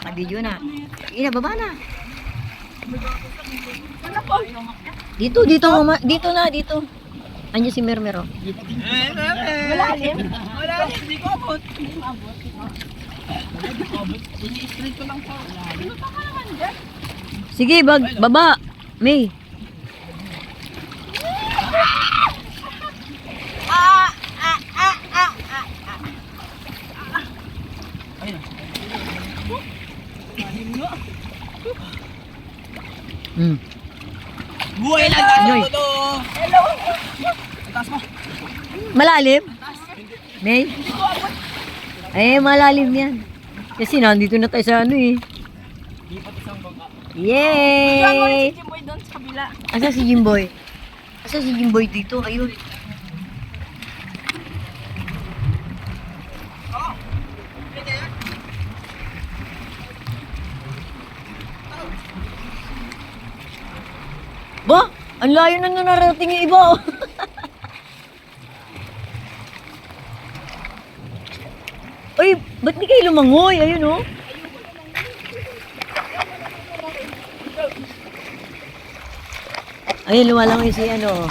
Naka-video na. Sige na, baba na. Dito, dito, dito na, dito. Andiyan si Mermero. Malalim? Malalim, di ko abot. Hindi maabot. Ini-straight ko lang po. Ano pa ka naman dyan? Sige, baba. May. Buhay lang tayo to. Hello. Taas mo. Malalim? May? Ay, malalim yan. Kasi nandito na tayo sa ano eh. Yay! Si Jimboy doon sa kabila. Asa si Jimboy? Asa si Jimboy dito? Ayun. Ba? Ang layo na narating yung iba oh. Uy, ba't di kayo lumangoy? Ayun oh. Ayun, lumalangoy si ano.